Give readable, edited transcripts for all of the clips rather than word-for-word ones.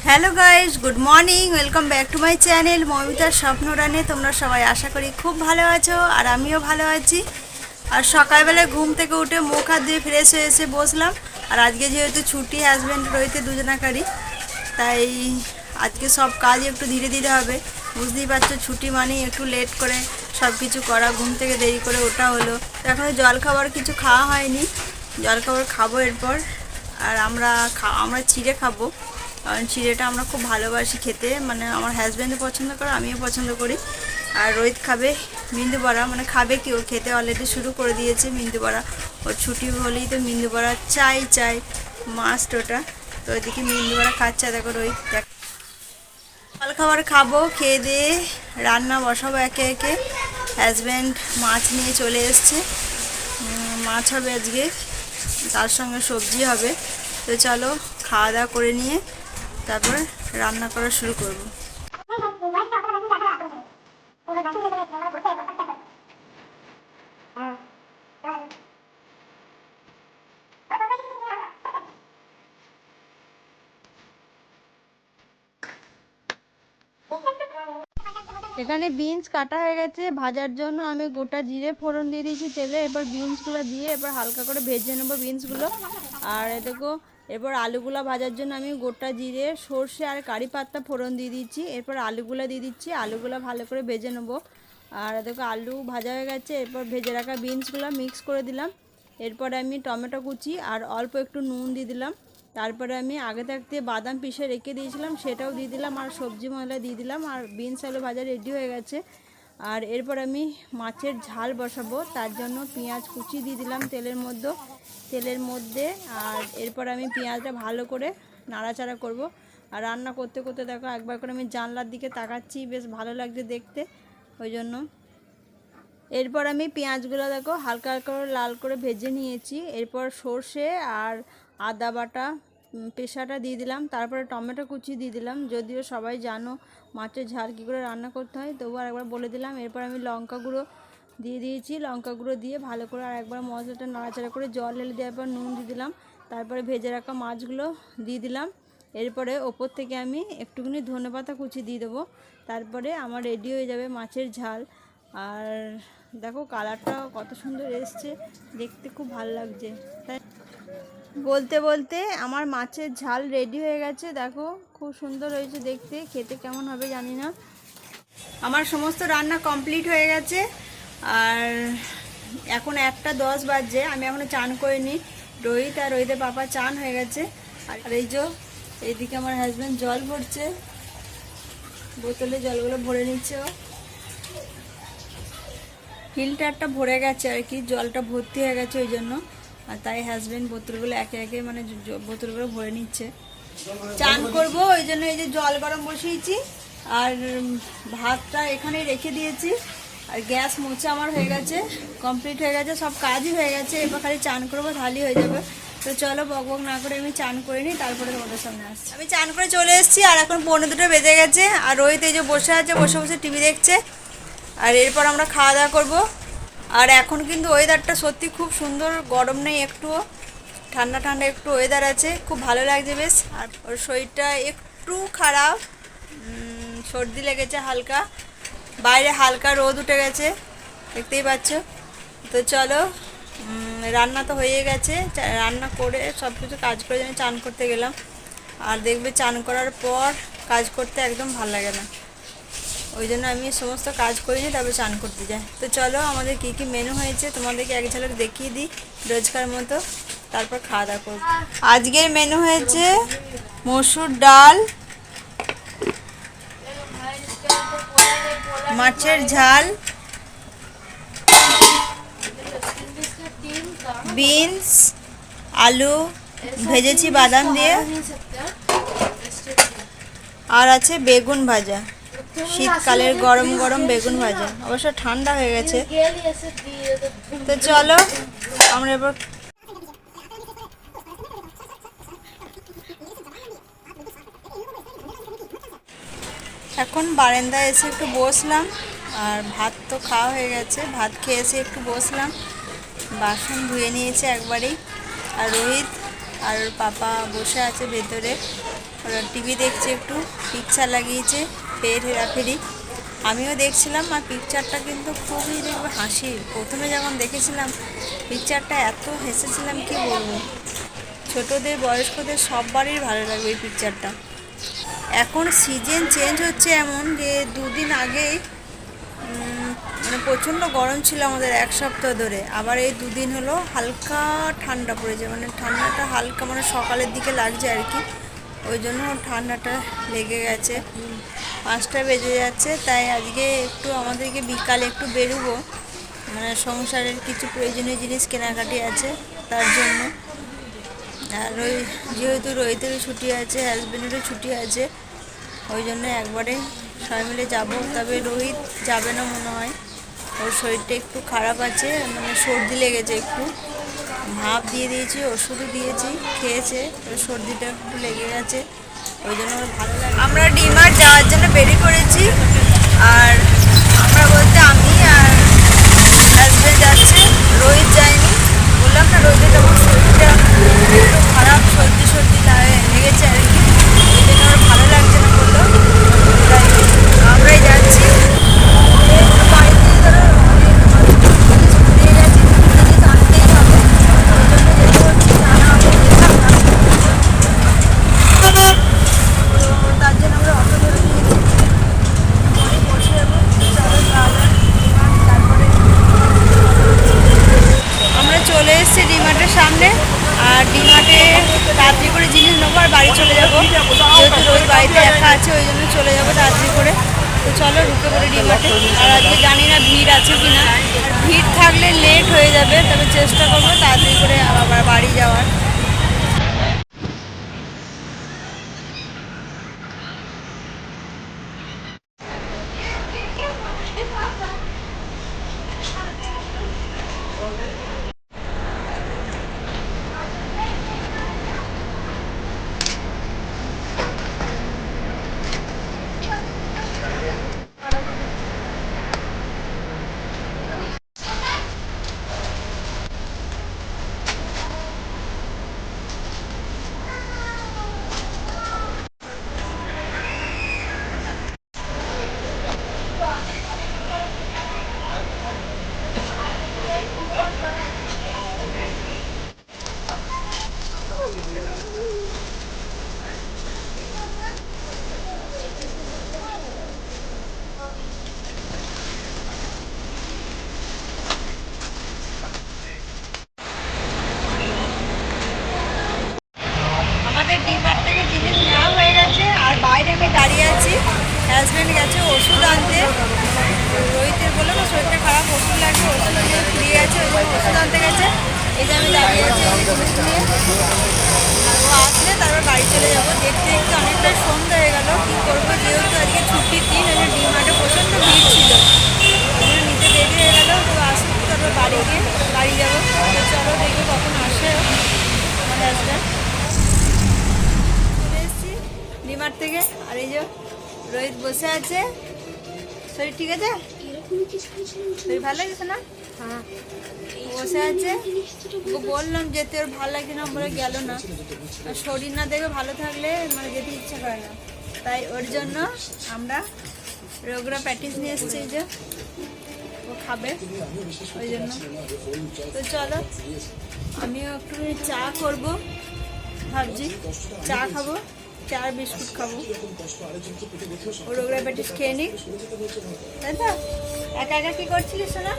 Hello guys, good morning, welcome back to my channel মমিতার স্বপ্ন রানে। তোমরা সবাই আশা করি খুব ভালো আছো, আর আমিও ভালো আছি। আর সকালবেলায় ঘুম থেকে উঠে মুখ হাত দিয়ে ফ্রেশ হয়ে এসে বসলাম। আর আজকে যেহেতু ছুটি, হাজব্যান্ড রয়েছে দুজনাকারই, তাই আজকে সব কাজ একটু ধীরে ধীরে হবে। বুঝতেই পারছো, ছুটি মানেই একটু লেট করে সব কিছু করা, ঘুম থেকে দেরি করে ওঠা হলো। এখনও জল খাবার কিছু খাওয়া হয়নি, জল খাবার খাবো এরপর। আর আমরা চিড়ে খাবো, কারণ চিড়েটা আমরা খুব ভালোবাসি খেতে, মানে আমার হাজব্যান্ডও পছন্দ করে, আমিও পছন্দ করি। আর রোহিত খাবে মিন্দু বড়া, মানে খাবে কি, ও খেতে অলরেডি শুরু করে দিয়েছে মিন্দু বড়া। ওর ছুটি হলেই তো মিন্দু বড়া চাই মাস্ট ওটা। তো ওইদিকে মিন্দু বড়া খাচ্ছে, দেখো রোহিত দেখ। জল খাবার খাবো, খেয়ে দিয়ে রান্না বসাবো একে একে। হাজব্যান্ড মাছ নিয়ে চলে এসছে, মাছ হবে আজকে, তার সঙ্গে সবজি হবে। তো চলো খাওয়া দাওয়া করে নিয়ে তারপর রান্না করা শুরু করব। এখানে বিনস কাটা হয়ে গেছে ভাজার জন্য। আমি গোটা জিরে ফোড়ন দিয়ে দিয়েছি তেলে। এবার বিনসগুলো দিয়ে এবার হালকা করে ভেজে নেবো বিনসগুলো। আর দেখো, এরপর আলুগুলো ভাজার জন্য আমি গোটা জিরে, সর্ষে আর কারি পাতা ফোড়ন দিয়ে দিচ্ছি। এরপর আলুগুলো দিয়ে দিচ্ছি, আলুগুলো ভালো করে ভেজে নেবো। আর দেখো আলু ভাজা হয়ে গেছে, এরপর ভেজে রাখা বিনসগুলো মিক্স করে দিলাম। এরপরে আমি টমেটো কুচি আর অল্প একটু নুন দিয়ে দিলাম। তারপরে আমি আগে থাকতে বাদাম পিষে রেখে দিয়েছিলাম, সেটাও দিয়ে দিলাম। আর সবজি মশলা দিয়ে দিলাম, আর বিনস আলু ভাজা রেডি হয়ে গেছে। আর এরপর আমি মাছের ঝাল বসাবো, তার জন্য পেঁয়াজ কুচি দিয়ে দিলাম তেলের মধ্যে। আর এরপর আমি পেঁয়াজটা ভালো করে নাড়াচাড়া করব। আর রান্না করতে করতে দেখো একবার করে আমি জানলার দিকে তাকাচ্ছি, বেশ ভালো লাগছে দেখতে, ওই জন্য। এরপর আমি পেঁয়াজগুলো দেখো হালকা হালকা করে লাল করে ভেজে নিয়েছি। এরপর সর্ষে আর আদা বাটা পেশাটা দিয়ে দিলাম। তারপরে টমেটো কুচি দিয়ে দিলাম। যদিও সবাই জানো মাছের ঝাল কী করে রান্না করতে হয়, তবুও আরেকবার বলে দিলাম। এরপর আমি লঙ্কা গুঁড়ো দিয়ে দিয়েছি, লঙ্কা গুঁড়ো দিয়ে ভালো করে আর একবার মশলাটা নাড়াচাড়া করে জল ঢেলে দেওয়ার পর নুন দিয়ে দিলাম। তারপরে ভেজে রাখা মাছগুলো দিয়ে দিলাম। এরপরে ওপর থেকে আমি একটুখানি ধনেপাতা কুচি দিয়ে দেবো। তারপরে আমার রেডি হয়ে যাবে মাছের ঝাল। আর দেখো কালারটা কত সুন্দর এসছে, দেখতে খুব ভালো লাগছে। তাই বলতে বলতে আমার মাছের ঝাল রেডি হয়ে গেছে, দেখো খুব সুন্দর হয়েছে দেখতে, খেতে কেমন হবে জানি না। আমার সমস্ত রান্না কমপ্লিট হয়ে গেছে। আর এখন 1:10 বাজছে, আমি এখনও চান করিনি। রোহিত আর রোহিতের পাপা চান হয়ে গেছে। আর এই যে এইদিকে আমার হাজব্যান্ড জল ভরছে, বোতলে জলগুলো ভরে নিচ্ছে। ও ফিল্টারটা ভরে গেছে আর কি, জলটা ভর্তি হয়ে গেছে ওই জন্য। আর তাই হাজব্যান্ড বোতলগুলো একে একে মানে বোতলগুলো ভরে নিচ্ছে। চান করব ওই জন্য এই যে জল গরম বসিয়েছি, আর ভাতটা এখানেই রেখে দিয়েছি। আর গ্যাস মোছা আমার হয়ে গেছে, কমপ্লিট হয়ে গেছে, সব কাজই হয়ে গেছে। এবার খালি চান করবো, তাহলেই হয়ে যাবে। তো চলো বক বক না করে আমি চান করে নিই, তারপরে তোমাদের সামনে আসছি। আমি চান করে চলে এসেছি, আর এখন 1:45 বেজে গেছে। আর রোহিত এই যে বসে আছে, বসে বসে টিভি দেখছে। আর এরপর আমরা খাওয়া দাওয়া করবো। আর এখন কিন্তু ওয়েদারটা সত্যি খুব সুন্দর, গরম নেই একটুও, ঠান্ডা ঠান্ডা একটু ওয়েদার আছে, খুব ভালো লাগছে বেশ। আর ওর শরীরটা একটু খারাপ, সর্দি লেগেছে হালকা, বাইরে হালকা রোদ উঠে গেছে, দেখতেই পাচ্ছ। তো চলো, রান্না তো হয়ে গেছে, রান্না করে সব কিছু কাজ করে আমি চান করতে গেলাম। আর দেখবে চান করার পর কাজ করতে একদম ভালো লাগে না, ওই জন্য আমি সমস্ত কাজ করিনি, তারপরে চান করতে যাই। তো চলো আমাদের কী কী মেনু হয়েছে তোমাদেরকে এক ঝলক দেখিয়ে দিই রোজকার মতো, তারপর খাওয়া দাওয়া করব। আজকের মেনু হয়েছে মসুর ডাল, মাছের ঝাল, বিনস আলু ভেজেছি বাদাম দিয়ে, আর আছে বেগুন ভাজা, শীতকালের গরম গরম বেগুন ভাজা, অবশ্য ঠান্ডা হয়ে গেছে। তো চলো আমরা এবার এখন বারান্দায় এসে একটু বসলাম। আর ভাত তো খাওয়া হয়ে গেছে, ভাত খেয়ে এসে একটু বসলাম, বাসন ধুয়ে নিয়েছে একবারেই। আর রোহিত আর পাপা বসে আছে ভেতরে, ওরা টিভি দেখছে, একটু পিকচার লাগিয়েছে ফের হেরাফেরি। আমিও দেখছিলাম, আর পিকচারটা কিন্তু খুবই দেখবে হাসি। প্রথমে যখন দেখেছিলাম পিকচারটা এত হেসেছিলাম কি বলবো। ছোটদের বয়স্কদের সববারই ভালো লাগবে এই পিকচারটা। এখন সিজন চেঞ্জ হচ্ছে এমন যে দুদিন আগেই মানে প্রচণ্ড গরম ছিল আমাদের এক সপ্তাহ ধরে, আবার এই দুদিন হলো হালকা ঠান্ডা পড়েছে, মানে ঠান্ডাটা হালকা মানে সকালের দিকে লাগছে আর কি, ওই জন্য ঠান্ডাটা লেগে গেছে। 5টা বেজে যাচ্ছে, তাই আজকে একটু আমাদেরকে বিকালে একটু বেরোবো, মানে সংসারের কিছু প্রয়োজনীয় জিনিস কেনাকাটি আছে তার জন্য। আর ওই যেহেতু রোহিতেরও ছুটি আছে, হাজব্যান্ডেরও ছুটি আছে, ওই জন্য একবারে সবাই মিলে যাবো। তবে রোহিত যাবে না মনে হয়, ওর শরীরটা একটু খারাপ আছে, মানে সর্দি লেগেছে একটু। ভাপ দিয়ে দিয়েছি, ওষুধও দিয়েছি, খেয়েছে, ওর সর্দিটা একটু লেগে গেছে, ওই জন্য ওর ভালো লাগে। আমরা ডিমার্ট যাওয়ার জন্য বেরিয়ে পড়েছি, আর আমরা বলতে আমি আর হাজব্যান্ড যাচ্ছে, রোহিত যায়নি। বললাম না রোহিতের যখন শরীরটা একটু খারাপ, সর্দি লেগেছে আর কি, ওই জন্য ওর ভালো লাগছে না বললো, তাই আমরাই যাচ্ছি। বাড়িতে ধরো দিয়ে গেছি, জিনিস আনতেই হবে, ওই জন্য যেতে হচ্ছে, জানা হবে তো তার জন্য আমরা অটো ধরে নিয়েছি, পরে বসে যাবো। চলো তারপরে আমরা চলে এসেছি ডিমার্টের সামনে, আর ডিমার্টে তাড়াতাড়ি করে জিনিস নেবো আর বাড়ি চলে যাবো, যেহেতু রোজ বাড়িতে একা আছে, ওই জন্য চলে যাবো তাড়াতাড়ি করে। তো চলো ঢুকে পড়ে ডিমার্টে। আর আজকে জানি না ভিড় আছে কি না, ভিড় থাকলে লেট হয়ে যাবে, তবে চেষ্টা করবো তাড়াতাড়ি করে আবার বাড়ি যাওয়ার। আমাদের ডিমার্ট থেকে জিনিস নেওয়া হয়ে গেছে, আর বাইরে আমি দাঁড়িয়ে আছি। হাজব্যান্ড গেছে ওষুধ আনতে, রোহিতের বলে তো শরীরটা খারাপ, ওষুধ লাগবে, ওষুধ নিয়ে ফিরে গেছে, ওই জন্য ওষুধ আনতে গেছে। এই যে আমি দাঁড়িয়ে আছি জিনিস নিয়ে, আর ও আসলে তারপর বাড়ি চলে যাবো। দেখতে দেখতে অনেকটাই সন্ধ্যা হয়ে গেল, কী করবো, যেহেতু আজকে ছুটির দিন, ওই জন্য ডিমার্টে প্রচণ্ড ভিড় ছিল, ওই জন্য নিতে দেরি হয়ে গেলো। তো আসুক, তারপর বাড়ি যাবো। তো চলো দেখি কখন আসে আমার হাজব্যান্ড। চলে এসেছি ডিমার্ট থেকে, আর এই যে রোহিত বসে আছে। শরীর ঠিক আছে? শরীর ভালো লাগছে না? হ্যাঁ, বসে আছে। ওকে বললাম যেতে, ওর ভালো লাগছে না বলে গেল না। আর শরীর না দেখে ভালো থাকলে মানে যেতে ইচ্ছা করে না, তাই ওর জন্য আমরা রোগরা প্যাটিস নিয়ে এসেছি, এই যে ও খাবে, ওই জন্য। তো চলো আমিও একটু চা করবো ভাবছি, চা খাবো, চা বিস্কুট খাবো, ও রোগরা প্যাটিস খেয়ে নিক, তাই তো? একা একা কি করছিলিস না?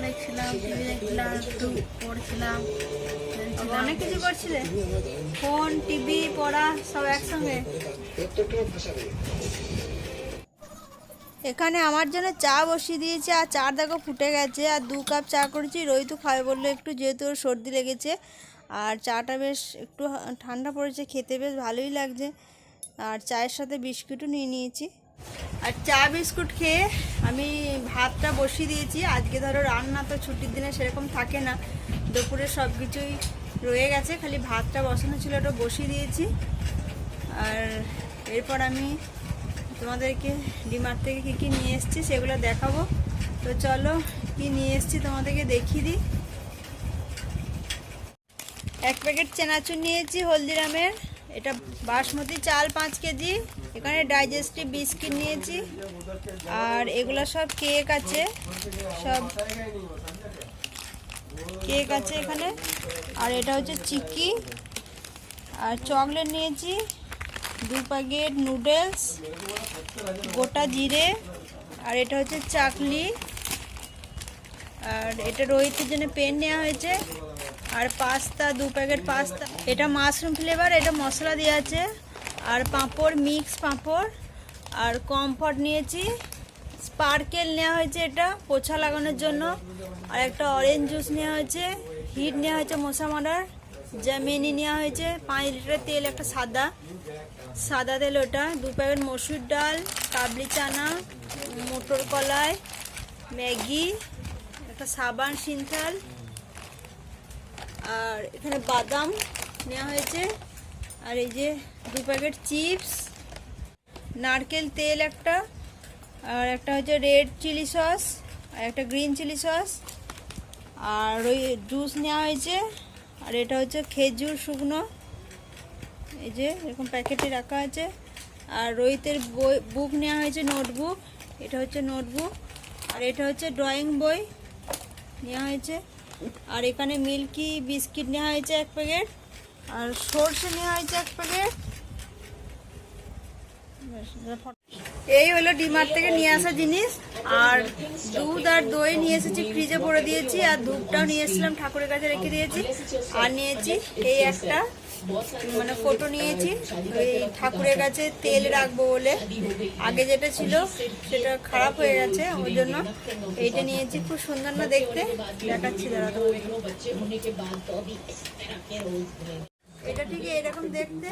দেখছিলাম, টিভি দেখছিলাম, একটু পড়ছিলাম, অনেক কিছু করছিলে, ফোন, টিভি, পড়া সব একসঙ্গে। এখানে আমার জন্য চা বসিয়ে দিয়েছে, আর চা দেখো ফুটে গেছে, আর 2 কাপ চা করেছি। রোহিতও খাবে বললো একটু, যেহেতু ওর সর্দি লেগেছে, আর চাটা বেশ একটু ঠান্ডা পড়েছে, খেতে বেশ ভালোই লাগছে। আর চায়ের সাথে বিস্কুটও নিয়ে নিয়েছি, আর চা বিস্কুট খেয়ে আমি ভাতটা বসিয়ে দিয়েছি। আজকে ধরো রান্না তো ছুটির দিনে সেরকম থাকে না, দুপুরে সব কিছুই রয়ে গেছে, খালি ভাতটা বসানো ছিল, ওটা বসিয়ে দিয়েছি। আর এরপর আমি তোমাদেরকে ডিমার্ট থেকে কী কী নিয়ে এসেছি সেগুলো দেখাবো। তো চলো কি নিয়ে এসেছি তোমাদেরকে দেখিয়ে দিই। 1 প্যাকেট চেনাচুর নিয়েছি হলদিরামের, এটা বাসমতি চাল 5 কেজি, এখানে ডাইজেস্টিভ বিস্কিট নিয়েছি, আর এগুলো সব কেক আছে, সব কেক আছে এখানে। আর এটা হচ্ছে চিকি, আর চকলেট নিয়েছি 2 প্যাকেট, নুডলস, গোটা জিরে, আর এটা হচ্ছে চাকলি, আর এটা রোহিতের জন্য পেন নেওয়া হয়েছে, আর পাস্তা 2 প্যাকেট পাস্তা, এটা মাশরুম ফ্লেভার, এটা মশলা দেওয়া আছে, আর পাঁপড়, মিক্স পাঁপড়, আর কমফর্ট নিয়েছি, স্পার্কেল নেওয়া হয়েছে এটা পোছা লাগানোর জন্য, আর একটা অরেঞ্জ জুস নেওয়া হয়েছে, হিট নেওয়া হয়েছে মশা মারার, জামিনি নেওয়া হয়েছে 5 লিটার তেল, একটা সাদা তেল ওটা, 2 প্যাকেট মসুর ডাল, কাবলি চানা, মটর কলাই, ম্যাগি, একটা সাবান সিন্থাল, আর এখানে বাদাম নেওয়া হয়েছে, আর এই যে 2 প্যাকেট চিপস, নারকেল তেল একটা, আর একটা হচ্ছে রেড চিলি সস, আর একটা গ্রিন চিলি সস, আর ওই জুস নেওয়া হয়েছে, আর এটা হচ্ছে খেজুর শুকনো, এই যে এরকম প্যাকেটে রাখা আছে, আর রোহিতের বুক নেওয়া হয়েছে, নোটবুক, এটা হচ্ছে নোটবুক, আর এটা হচ্ছে ড্রয়িং বই নেওয়া হয়েছে, আর এখানে মিল্কি বিস্কিট নেওয়া হয়েছে 1 প্যাকেট, আর সরষে নেওয়া হয়েছে 1 প্যাকেট। এই হলো ডিমার্ট থেকে নিয়ে আসা জিনিস, আর দুধ আর দই নিয়ে এসেছি, ফ্রিজে ভরে দিয়েছি, আর দুধটাও নিয়ে এসেছিলাম, ঠাকুরের কাছে রেখে দিয়েছি, আর নিয়েছি এই একটা মানে ফটো নিয়েছি, ওই ঠাকুরের কাছে তেল রাখবো বলে, আগে যেটা ছিল সেটা খারাপ হয়ে গেছে, ওই জন্য এইটা নিয়েছি, খুব সুন্দর না দেখতে, দেখাচ্ছি দাঁড়া তোমাদেরকে। এটা ঠিক এরকম দেখতে,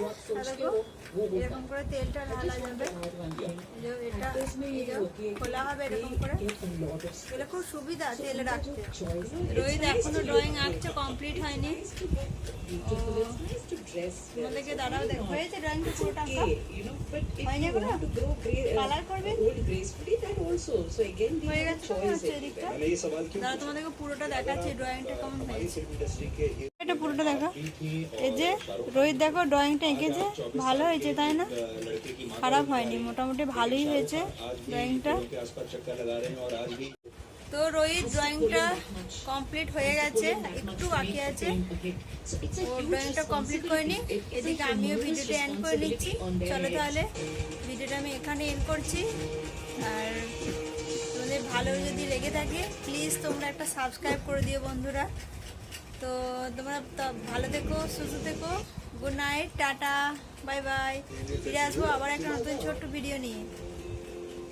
এরকম করে তেলটা ঢালা যাবে, এটা খোলা হবে এরকম করে, এটা খুব সুবিধা তেলে রাখতে। রোহিত এখনো ড্রয়িং আঁকছে, কমপ্লিট হয়নি, তোমাদেরকে দাঁড়াও দেখো, হয়েছে ড্রয়িংটা পুরোটা আঁকা হয়নি এগুলো, কালার করবে হয়ে গেছে, এদিকটা দাঁড়া তোমাদেরকে পুরোটা দেখাচ্ছি ড্রয়িংটা কেমন হয়েছে, এটা পুরোটা দেখো, এই যে রোহিত দেখো ড্রয়িংটা এঁকেছে, ভালো হয়েছে তাই না, খারাপ হয়নি, মোটামুটি ভালোই হয়েছে ড্রয়িংটা। তো রোহিত ড্রয়িংটা কমপ্লিট হয়ে গেছে, একটু বাকি আছে, ও ড্রয়িংটা কমপ্লিট করে নি, এদিকে আমিও ভিডিওটা এন্ড করে নিচ্ছি। চলো তাহলে ভিডিওটা আমি এখানে এন্ড করছি, আর তোমাদের ভালো যদি লেগে থাকে প্লিজ তোমরা একটা সাবস্ক্রাইব করে দিও বন্ধুরা। তো তোমরা ভালো থেকো, সুস্থ থেকো, good night, tata, bye bye, ফিরে আসবো আবার একটা নতুন ছোট্ট ভিডিও নিয়ে।